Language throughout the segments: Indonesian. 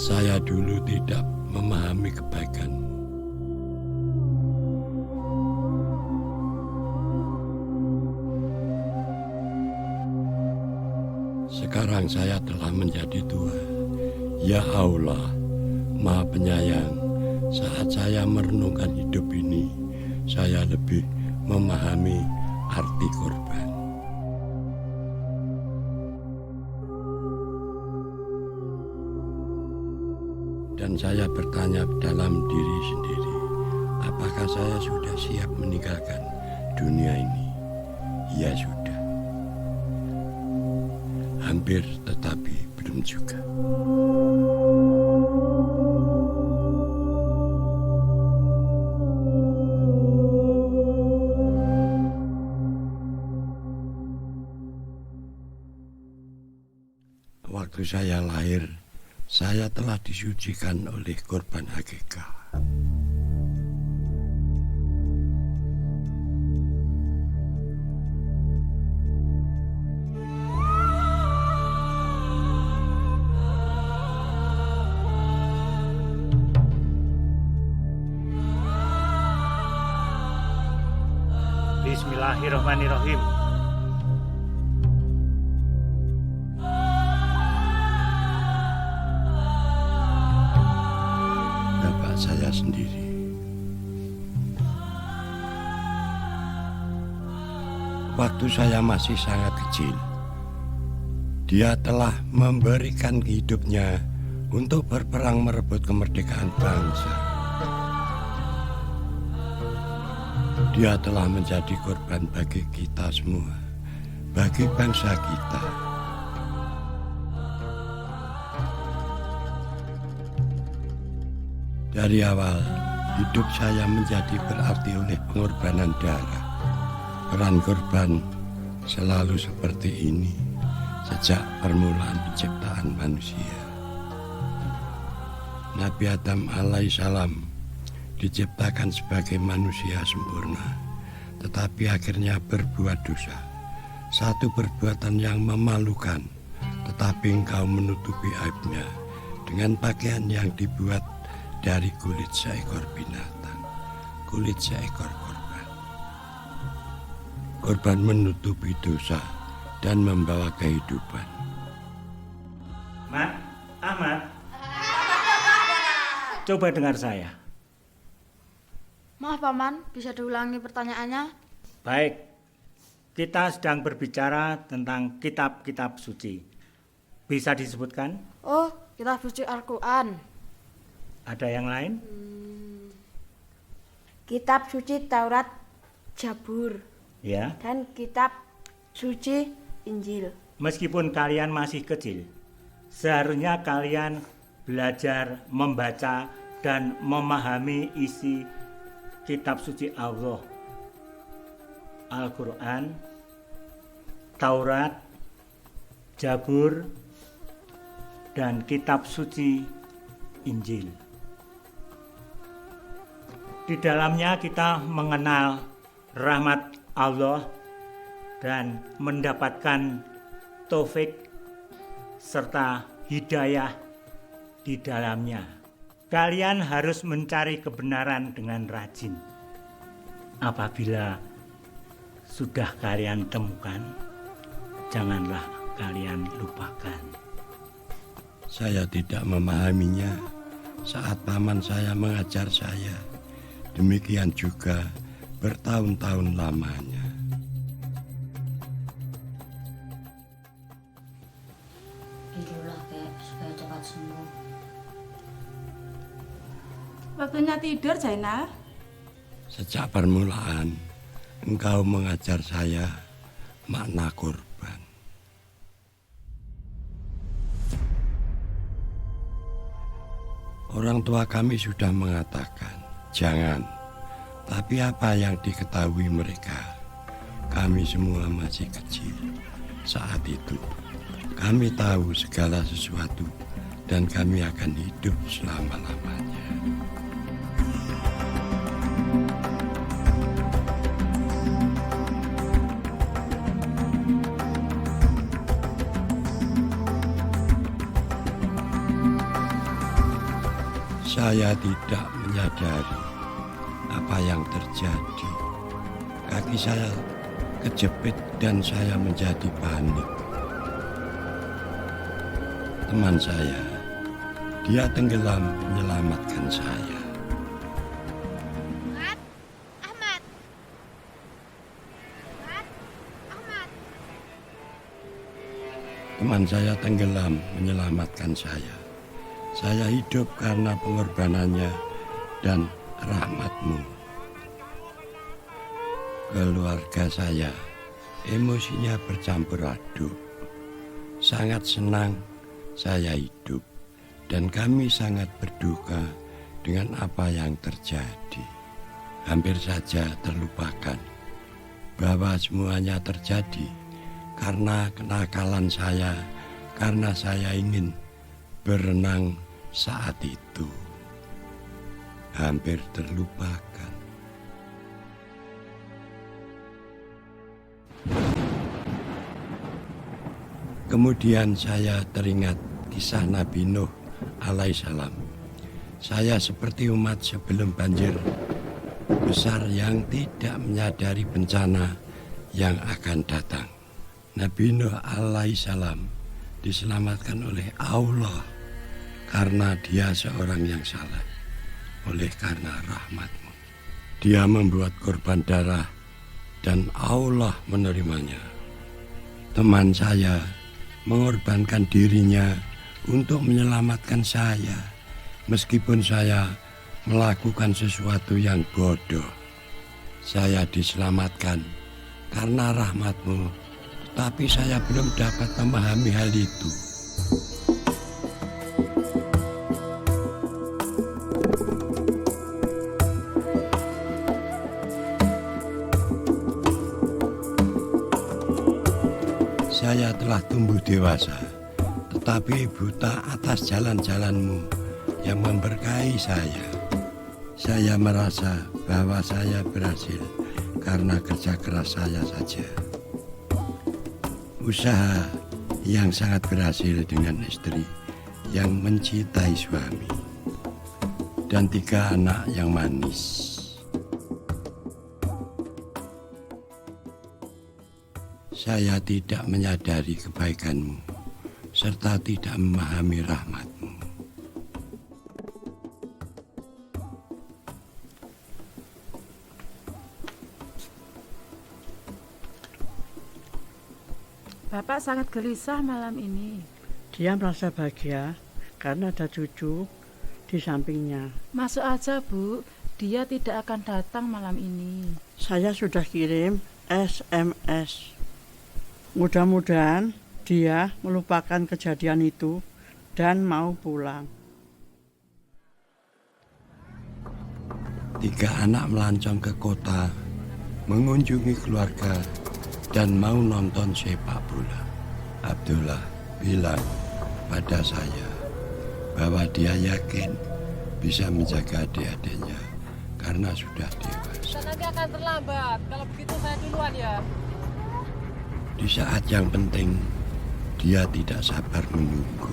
Saya dulu tidak memahami kebaikanmu. Sekarang saya telah menjadi tua. Ya Allah, Maha Penyayang, saat saya merenungkan hidup ini, saya lebih memahami arti korban. Dan saya bertanya dalam diri sendiri, apakah saya sudah siap meninggalkan dunia ini? Ya sudah. Hampir, tetapi belum juga. Waktu saya lahir, saya telah disucikan oleh korban akikah. Bismillahirrahmanirrahim. Bapak saya sendiri. Waktu saya masih sangat kecil, dia telah memberikan hidupnya untuk berperang merebut kemerdekaan bangsa. Dia telah menjadi korban bagi kita semua, bagi bangsa kita. Dari awal, hidup saya menjadi berarti oleh pengorbanan darah. Peran korban selalu seperti ini sejak permulaan penciptaan manusia. Nabi Adam alaihissalam diciptakan sebagai manusia sempurna, tetapi akhirnya berbuat dosa. Satu perbuatan yang memalukan, tetapi engkau menutupi aibnya dengan pakaian yang dibuat dari kulit seekor binatang, kulit seekor korban. Korban menutupi dosa dan membawa kehidupan. Mat, Ahmad, coba dengar saya. Maaf Paman, bisa diulangi pertanyaannya? Baik, kita sedang berbicara tentang kitab-kitab suci. Bisa disebutkan? Oh, kitab suci Al-Quran. Ada yang lain? Kitab suci Taurat, Zabur, Ya. dan kitab suci Injil. Meskipun kalian masih kecil, seharusnya kalian belajar membaca dan memahami isi kitab suci Allah, Al-Quran, Taurat, Zabur, dan kitab suci Injil. Di dalamnya kita mengenal rahmat Allah dan mendapatkan taufik serta hidayah di dalamnya. Kalian harus mencari kebenaran dengan rajin. Apabila sudah kalian temukan, janganlah kalian lupakan. Saya tidak memahaminya saat paman saya mengajar saya. Demikian juga bertahun-tahun lamanya. Tidurlah kek, supaya cepat sembuh. Waktunya tidur, Zainal. Sejak permulaan, engkau mengajar saya makna korban. Orang tua kami sudah mengatakan, jangan. Tapi apa yang diketahui mereka? Kami semua masih kecil. Saat itu, kami tahu segala sesuatu dan kami akan hidup selama-lamanya. Saya tidak menyadari apa yang terjadi. Kaki saya kejepit dan saya menjadi panik. Teman saya, dia tenggelam menyelamatkan saya. Ahmad. Ahmad. Teman saya tenggelam menyelamatkan saya. Saya hidup karena pengorbanannya dan rahmat-Mu. Keluarga saya emosinya bercampur aduk. Sangat senang saya hidup dan kami sangat berduka dengan apa yang terjadi. Hampir saja terlupakan bahwa semuanya terjadi karena kenakalan saya, karena saya ingin berenang saat itu. Hampir terlupakan. Kemudian saya teringat kisah Nabi Nuh alaihissalam. Saya seperti umat sebelum banjir besar yang tidak menyadari bencana yang akan datang. Nabi Nuh alaihissalam diselamatkan oleh Allah karena dia seorang yang saleh, oleh karena rahmat-Mu. Dia membuat korban darah dan Allah menerimanya. Teman saya mengorbankan dirinya untuk menyelamatkan saya, meskipun saya melakukan sesuatu yang bodoh. Saya diselamatkan karena rahmat-Mu, tapi saya belum dapat memahami hal itu. Saya telah tumbuh dewasa, tetapi buta atas jalan-jalan-Mu yang memberkahi saya. Saya merasa bahwa saya berhasil karena kerja keras saya saja. Usaha yang sangat berhasil dengan istri yang mencintai suami dan 3 anak yang manis. Saya tidak menyadari kebaikan-Mu serta tidak memahami rahmat-Mu. Bapak sangat gelisah malam ini. Dia merasa bahagia karena ada cucu di sampingnya. Masuk aja, Bu. Dia tidak akan datang malam ini. Saya sudah kirim SMS. Mudah-mudahan dia melupakan kejadian itu dan mau pulang. 3 anak melancong ke kota, mengunjungi keluarga, dan mau nonton sepak bola. Abdullah bilang pada saya bahwa dia yakin bisa menjaga adik-adiknya karena sudah dewasa. Nanti akan terlambat, kalau begitu saya duluan ya. Di saat yang penting, dia tidak sabar menunggu.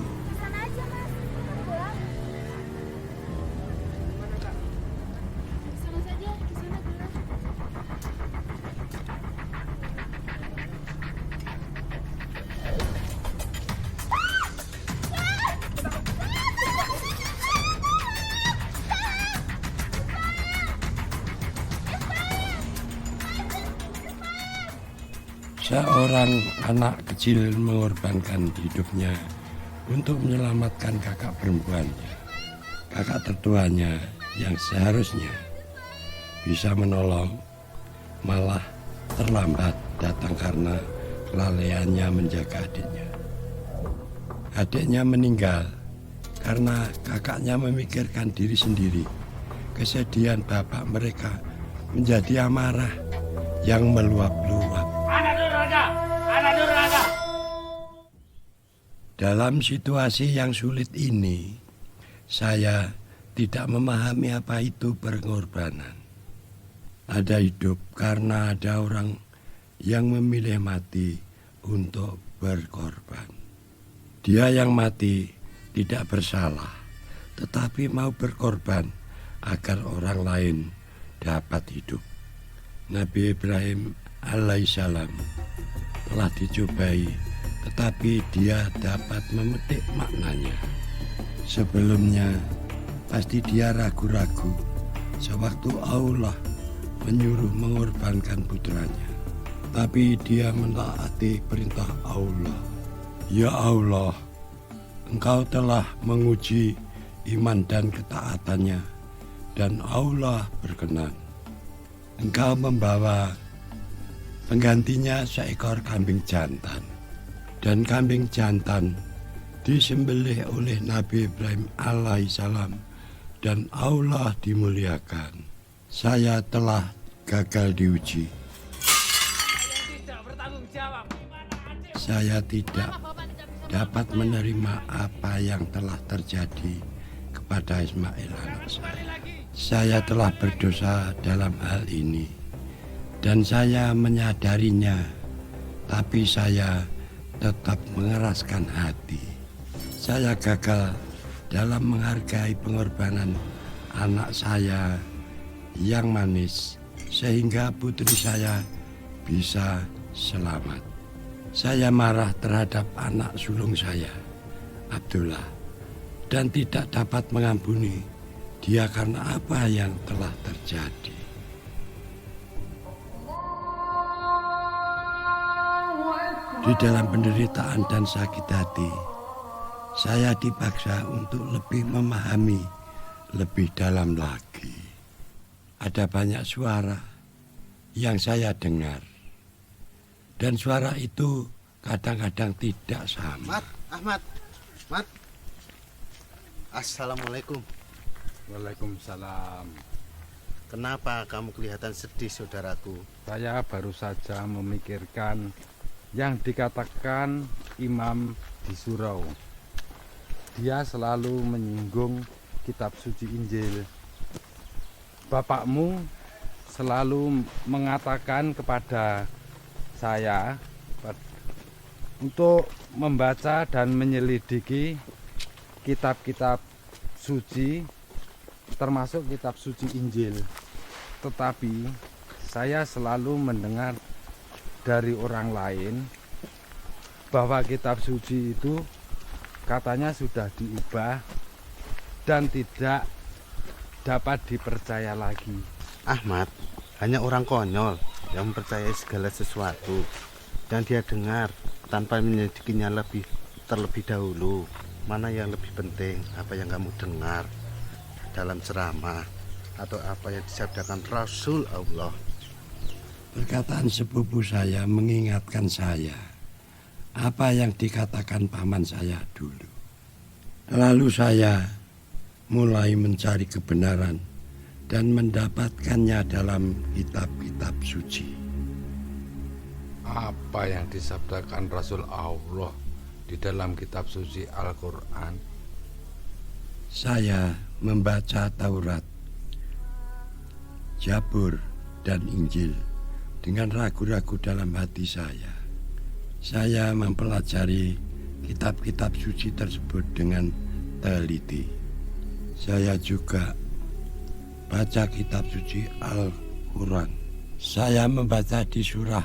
Seorang anak kecil mengorbankan hidupnya untuk menyelamatkan kakak perempuannya. Kakak tertuanya yang seharusnya bisa menolong malah terlambat datang karena kelalaiannya menjaga adiknya. Adiknya meninggal karena kakaknya memikirkan diri sendiri. Kesedihan bapak mereka menjadi amarah yang meluap-luap. Dalam situasi yang sulit ini, saya tidak memahami apa itu pengorbanan. Ada hidup karena ada orang yang memilih mati untuk berkorban. Dia yang mati tidak bersalah, tetapi mau berkorban agar orang lain dapat hidup. Nabi Ibrahim alaihissalam telah dicobai, tetapi dia dapat memetik maknanya. Sebelumnya pasti dia ragu-ragu sewaktu Allah menyuruh mengorbankan putranya. Tapi dia menaati perintah Allah. Ya Allah, Engkau telah menguji iman dan ketaatannya, dan Allah berkenan. Engkau membawa penggantinya seekor kambing jantan, dan kambing jantan disembelih oleh Nabi Ibrahim alaihissalam, dan Allah dimuliakan. Saya telah gagal diuji. Saya tidak dapat menerima apa yang telah terjadi kepada Ismail anak saya. Saya telah berdosa dalam hal ini dan saya menyadarinya, tapi saya tetap mengeraskan hati. Saya gagal dalam menghargai pengorbanan anak saya yang manis sehingga putri saya bisa selamat. Saya marah terhadap anak sulung saya, Abdullah, dan tidak dapat mengampuni dia karena apa yang telah terjadi. Di dalam penderitaan dan sakit hati, saya dipaksa untuk lebih memahami lebih dalam lagi. Ada banyak suara yang saya dengar, dan suara itu kadang-kadang tidak sama. Ahmad. Assalamualaikum. Waalaikumsalam. Kenapa kamu kelihatan sedih, saudaraku? Saya baru saja memikirkan yang dikatakan Imam di surau. Dia selalu menyinggung kitab suci Injil. Bapakmu selalu mengatakan kepada saya untuk membaca dan menyelidiki kitab-kitab suci, termasuk kitab suci Injil. Tetapi saya selalu mendengar dari orang lain bahwa kitab suci itu katanya sudah diubah dan tidak dapat dipercaya lagi. Ahmad, hanya orang konyol yang mempercayai segala sesuatu dan dia dengar tanpa menyelidikinya terlebih dahulu. Mana yang lebih penting, apa yang kamu dengar dalam ceramah atau apa yang disabdakan Rasul Allah? Perkataan sepupu saya mengingatkan saya apa yang dikatakan paman saya dulu. Lalu saya mulai mencari kebenaran dan mendapatkannya dalam kitab-kitab suci. Apa yang disabdakan Rasul Allah di dalam kitab suci Al-Quran? Saya membaca Taurat, Jabur, dan Injil dengan ragu-ragu dalam hati saya. Saya mempelajari kitab-kitab suci tersebut dengan teliti. Saya juga baca kitab suci Al-Quran. Saya membaca di surah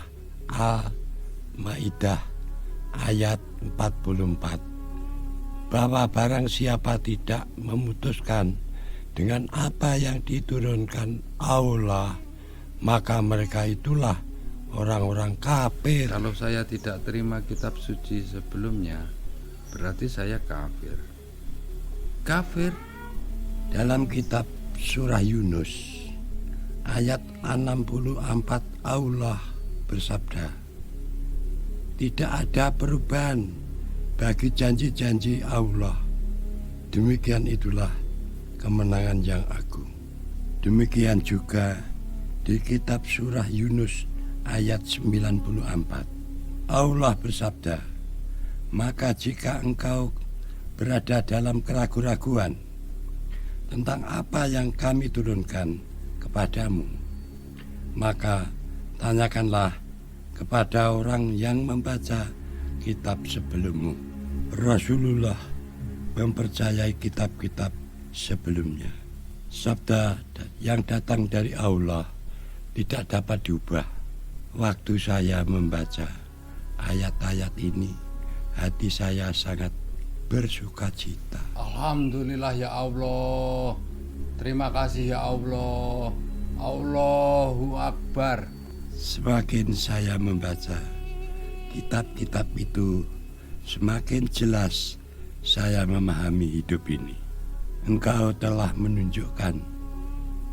Al-Maidah ayat 44 bahwa barang siapa tidak memutuskan dengan apa yang diturunkan Allah, maka mereka itulah orang-orang kafir. Kalau saya tidak terima kitab suci sebelumnya, berarti saya kafir. Kafir dalam kitab surah Yunus ayat 64 Allah bersabda, tidak ada perubahan bagi janji-janji Allah. Demikian itulah kemenangan yang agung. Demikian juga di kitab surah Yunus ayat 94 Allah bersabda, maka jika engkau berada dalam keraguan-raguan tentang apa yang kami turunkan kepadamu, maka tanyakanlah kepada orang yang membaca kitab sebelummu. Rasulullah mempercayai kitab-kitab sebelumnya. Sabda yang datang dari Allah tidak dapat diubah. Waktu saya membaca ayat-ayat ini, hati saya sangat bersuka cita. Alhamdulillah ya Allah. Terima kasih ya Allah. Allahu Akbar. Semakin saya membaca kitab-kitab itu, semakin jelas saya memahami hidup ini. Engkau telah menunjukkan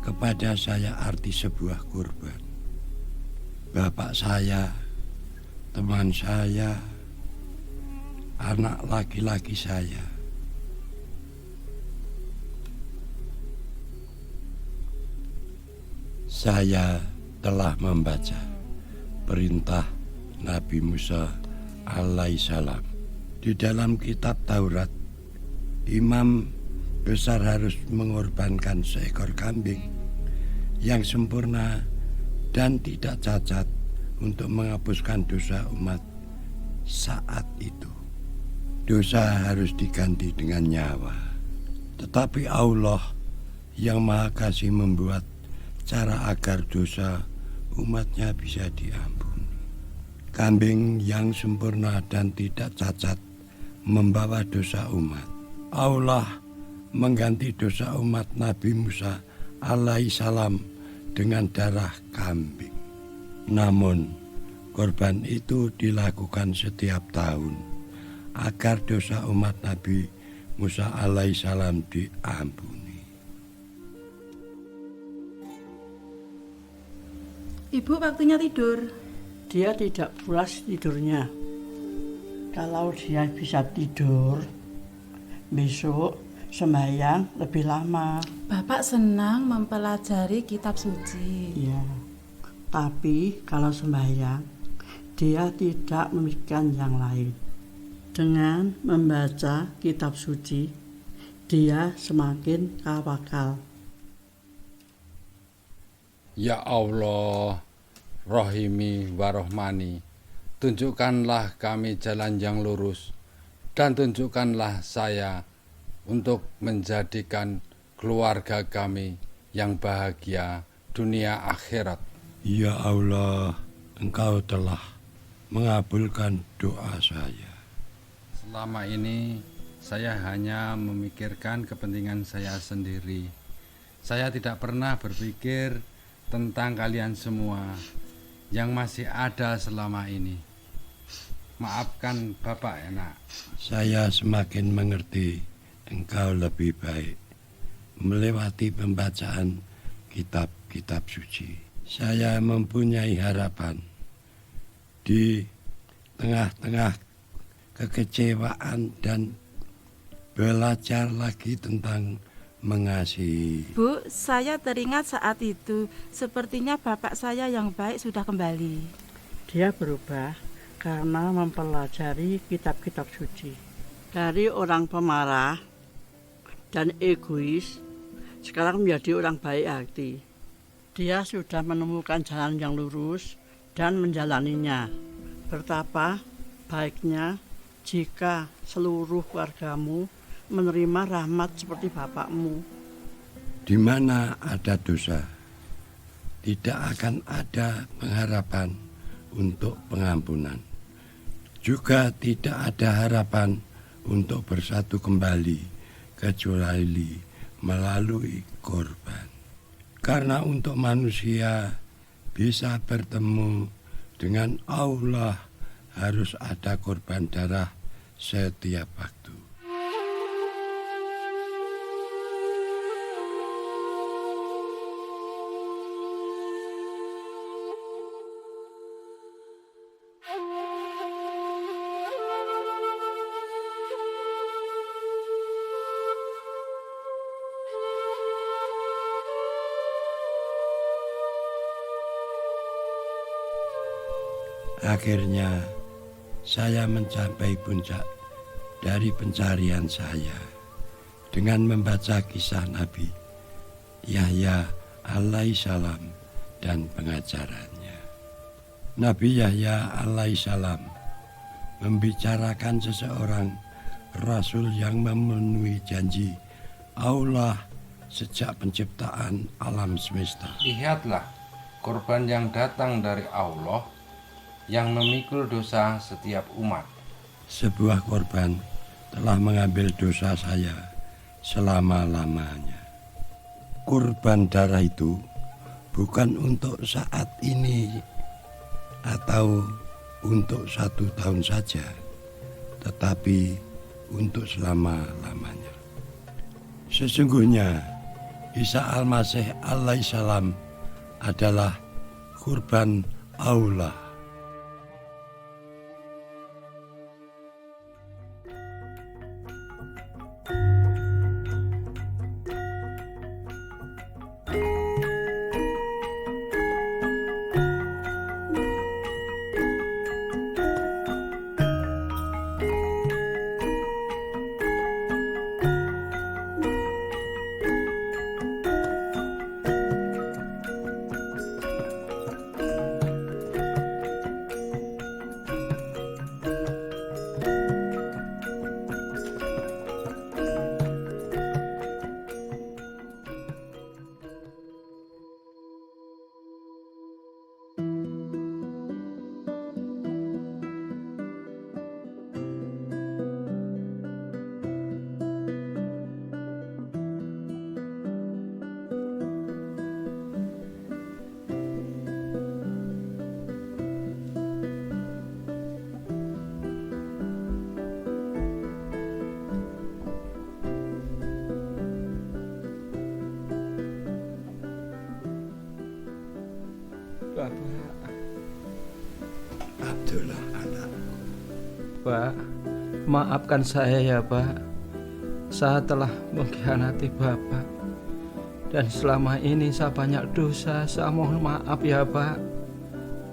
kepada saya arti sebuah kurban. Bapak saya, teman saya, anak laki-laki saya. Saya telah membaca perintah Nabi Musa alaihissalam. Di dalam kitab Taurat, imam besar harus mengorbankan seekor kambing yang sempurna dan tidak cacat untuk menghapuskan dosa umat saat itu. Dosa harus diganti dengan nyawa. Tetapi Allah yang Maha Kasih membuat cara agar dosa umatnya bisa diampuni. Kambing yang sempurna dan tidak cacat membawa dosa umat. Allah mengganti dosa umat Nabi Musa alaihissalam dengan darah kambing. Namun korban itu dilakukan setiap tahun agar dosa umat Nabi Musa alaihissalam diampuni. Ibu waktunya tidur. Dia tidak pulas tidurnya. Kalau dia bisa tidur, besok sembahyang lebih lama. Bapak senang mempelajari kitab suci. Ya, tapi kalau sembahyang, dia tidak memikirkan yang lain. Dengan membaca kitab suci, dia semakin tawakal. Ya Allah, Rohimi Warohmani, tunjukkanlah kami jalan yang lurus dan tunjukkanlah saya untuk menjadikan keluarga kami yang bahagia dunia akhirat. Ya Allah, Engkau telah mengabulkan doa saya. Selama ini saya hanya memikirkan kepentingan saya sendiri. Saya tidak pernah berpikir tentang kalian semua yang masih ada selama ini. Maafkan Bapak ya nak. Saya semakin mengerti Engkau lebih baik melewati pembacaan kitab-kitab suci. Saya mempunyai harapan di tengah-tengah kekecewaan dan belajar lagi tentang mengasihi. Bu, saya teringat saat itu sepertinya bapak saya yang baik sudah kembali. Dia berubah karena mempelajari kitab-kitab suci. Dari orang pemarah dan egois, sekarang menjadi orang baik hati. Dia sudah menemukan jalan yang lurus dan menjalaninya. Betapa baiknya jika seluruh keluargamu menerima rahmat seperti bapakmu. Di mana ada dosa, tidak akan ada pengharapan untuk pengampunan. Juga tidak ada harapan untuk bersatu kembali kecuali melalui korban. Karena untuk manusia bisa bertemu dengan Allah harus ada korban darah setiap waktu. Akhirnya saya mencapai puncak dari pencarian saya dengan membaca kisah Nabi Yahya alaihissalam dan pengajarannya. Nabi Yahya alaihissalam membicarakan seseorang rasul yang memenuhi janji Allah sejak penciptaan alam semesta. Lihatlah, korban yang datang dari Allah yang memikul dosa setiap umat. Sebuah korban telah mengambil dosa saya selama-lamanya. Kurban darah itu bukan untuk saat ini atau untuk 1 tahun saja, tetapi untuk selama-lamanya. Sesungguhnya Isa Al-Masih alaihissalam adalah kurban Allah. Bapak. Abdullah anakku. Pak, maafkan saya ya Pak. Saya telah mengkhianati Bapak. Dan selama ini saya banyak dosa. Saya mohon maaf ya Pak.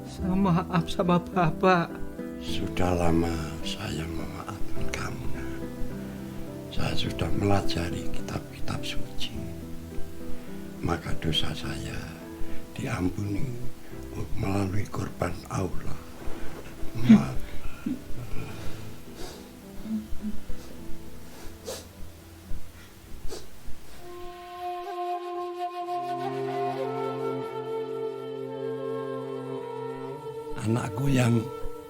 Saya maaf sama Bapak. Sudah lama saya memaafkan kamu. Saya sudah melajari kitab-kitab suci. Maka dosa saya diampuni melalui korban Allah. Anakku yang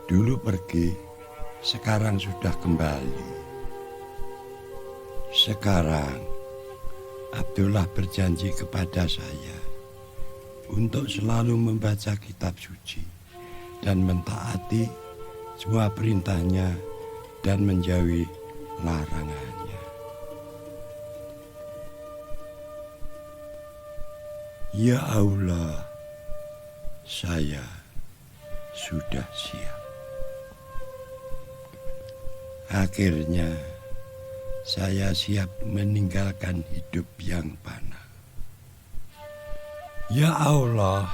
dulu pergi, sekarang sudah kembali. Sekarang Abdullah berjanji kepada saya untuk selalu membaca kitab suci dan mentaati semua perintahnya dan menjauhi larangannya. Ya Allah, saya sudah siap. Akhirnya saya siap meninggalkan hidup yang fana. Ya Allah,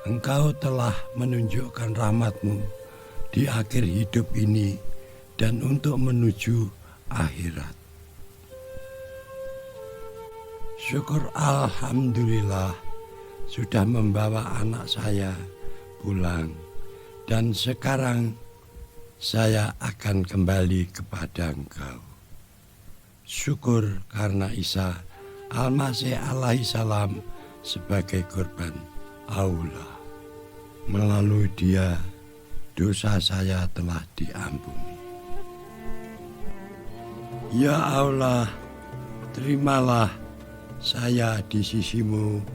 Engkau telah menunjukkan rahmat-Mu di akhir hidup ini dan untuk menuju akhirat. Syukur alhamdulillah sudah membawa anak saya pulang dan sekarang saya akan kembali kepada Engkau. Syukur karena Isa Al-Masih alaihissalam sebagai korban Allah. Melalui Dia, dosa saya telah diampuni. Ya Allah, terimalah saya di sisi-Mu